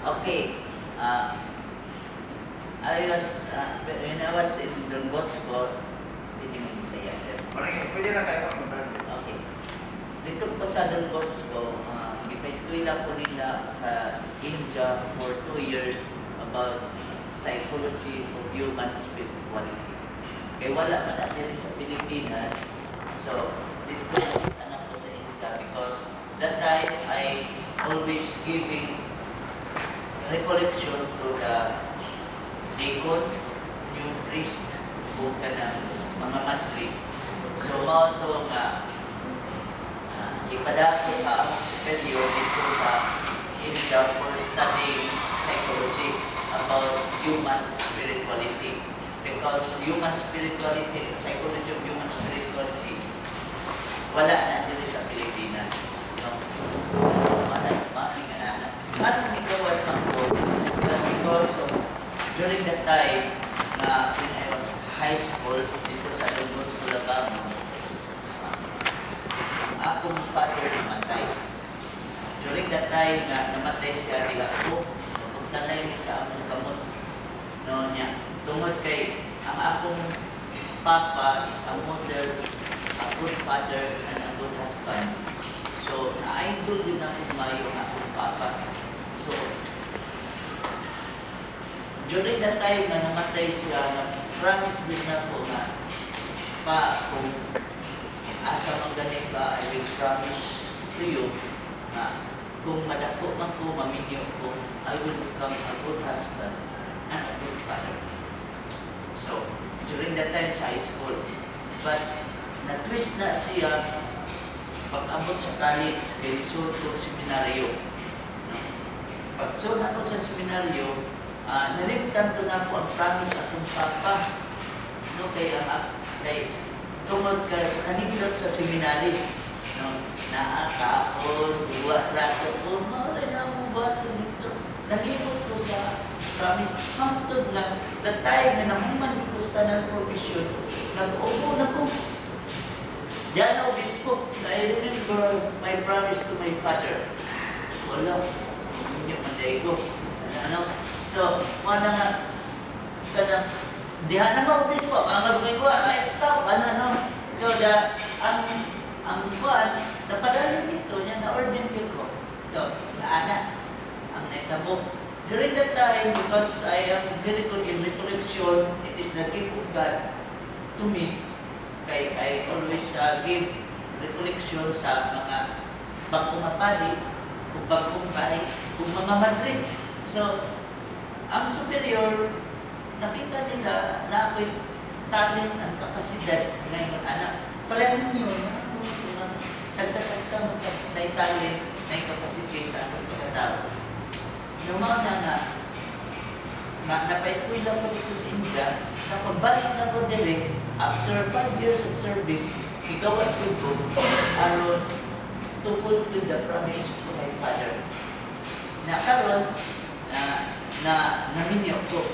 Okay. Uh, when I was in Don Bosco, hindi mo Bisaya, sir. Pwede na kayo mag-convert. Okay. Dito po sa Don Bosco, ipa-eskwela po nila sa India for 2 years about psychology of human spirituality. Kaya wala pa natin sa Pilipinas. So, dito po nakita na po sa India because that time I always giving recollection to the deacon, new priest, buka ng mga matri. So, mao to nga ipadako sa among superior dito sa India for studying psychology about human spirituality. Because human spirituality, psychology of human spirituality, wala na dito sa Pilipinas. No? Anong ikawas man po? Because during that time na when I was high school dito sa Don Bosco, Labamo, akong father namatay. During that time na namatay siya, di ako, napunta na yun sa among kamot. No, niya. Tungod kay ang akong papa is a model, a good father, and a good husband. So, na-idol din ako mayo ang akong papa. So, during that time na namatay siya, na-promise din na po na kung asa mang ganit ba, I will promise to you na kung madako man ko, maminyo ko, I will become a good husband and a good father. So, during that time sa high school, but na-twist na siya pag-abot sa college, kay resort ko seminaryo. No? Pag-so na ko sa seminaryo, nalimtan to na po ang promise akong papa. No? Kay tungod ka sa kanindot sa seminary. No? Naakaon, duwa, rato po, maray na mo ba ito dito? Nalimot ko sa promise. Hangtod lang, the time na namuman ko sa tanang provision, nag-upo na po. Diyan ako bispo. I remember my promise to my father. Wala. Hindi manday ko. Ano? So, mana nga, kanang, dihan naman ako bispo. Ang magawin ko, ay stop. Ano? So, ang buwan, napadali nito niya, na-ordain ko. So, naana, ang naitabo. During that time, because I am very good in recollection, it is the gift of God to me. Kay I always give recollection sa mga bagong mapali o bagong pari o mga madrid. So, ang superior, nakita nila na ako'y talent at kapasidad ngayon anak. Pareho nyo na tagsa-tagsa mo na talent na kapasidad sa aking pagkatao. Naman na napa-eskwela ko dito sa India, napagbalik na ko dire, after 5 years of service, ikawas ko to fulfill the promise to my father. Na karon na naminyo ko.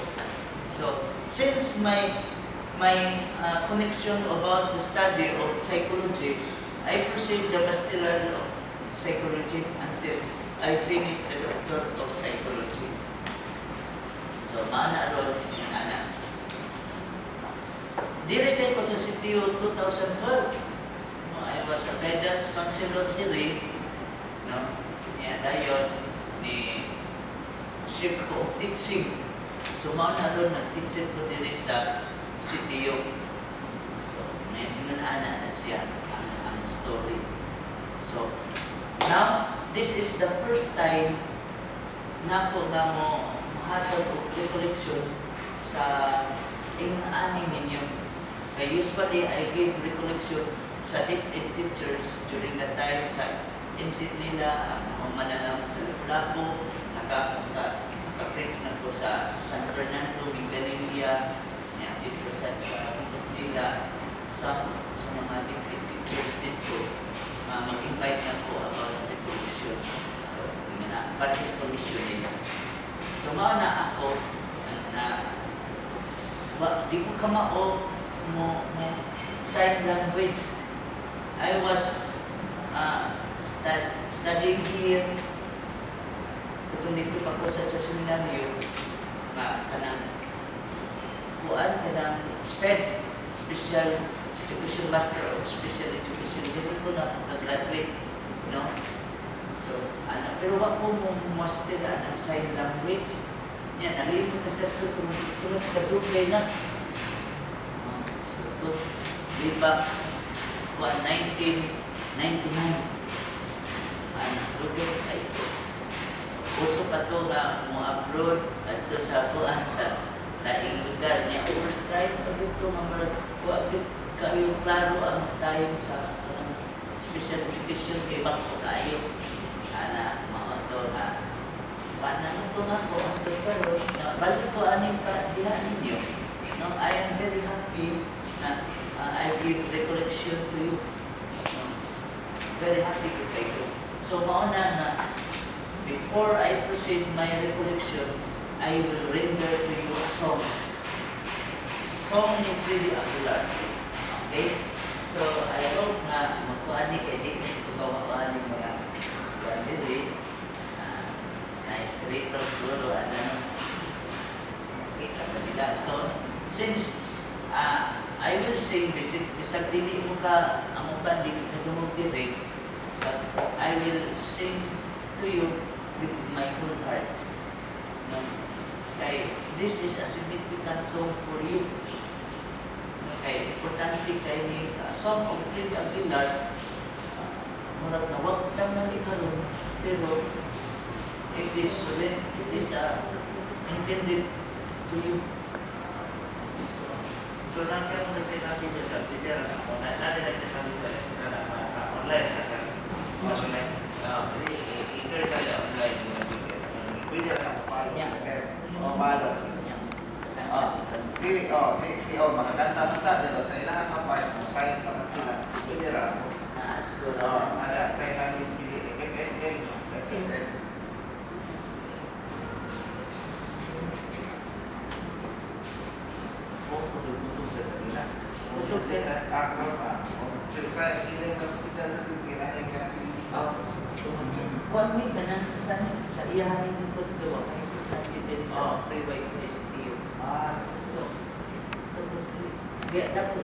So, since my connection about the study of psychology, I pursued the Masteral of Psychology until I finished the Doctor of Psychology. So, maana ron yung anak. Direct ko sa CTO 2012. No, I was a guidance counselor direct. No? Yan, dayon ni chief ko of teaching. So, mauna ron nag-teaching ko direct sa CTO. So, may minunana na siya ang story. So, now, this is the first time na po na mo hatag o recollection sa ani ninyo. Kaya usually, I give recollection sa DepEd teachers during the time sa insit nila, ang mananam sa Lapu, naka-preach na po sa San Fernando, Mindanao, dito sa campus nila, sa mga DepEd teachers dito, mag-invite na po about recollection. Participation nila. So, na ako na di ko kamao mo sign language. I was studying here kung dito pa ko sa seminaryo, nga kanang kuan kanang SPED, Special Education Master of Special Education, hindi ko na ka-graduate, no? So, pero wag ko mo master ang sign language. Yan, nalimu ka sa ito, tulad sa kadugay na. So, ito, way back 1999. Dugay na ito. Uso pa ito nga mo upload at ito sa kuan sa laing lugar niya. Overstrike pag ito, mga kayo klaro ang time sa special education kay bako kayo. Mga ito na paano ito nga po ang karon na balik ko aning dihan ninyo. No, I am very happy na I give recollection to you. No, very happy to kayo. So mauna na before I proceed my recollection, I will render to you a song. Song ni Freddy Aguilar. Okay? So I hope na magkuhan ni kay di ko gawa ni mga bandili. Na-creator siguro, kita ba nila. So, since I will sing bisag dili mo ka ang bandi ka dumog diri, but I will sing to you with my whole heart. No? Kay this is a significant song for you. Kay importante kay ni song of Freddy Aguilar, murag na wag tang nang ikaroon, pero it is intended to you. So, nandiyan mo na sinabi ko sa video na ako, natin na sinabi sa online na sa online. Jadi, i-search sa online yung video. Video na ako follow sa sir. O, follow. Makakanta kita dito sa ilang kapay, sign pa sila. Video na ako. Siguro. Ada sign language video, FSL, FSS. Usog sa kanila. Usog sa ako pa. Sa ilang kapasita sa Pilipinas ay Kuan ka na sa iyahanin ng paggawa kay sa tabi din sa freeway STU. So, kaya dapat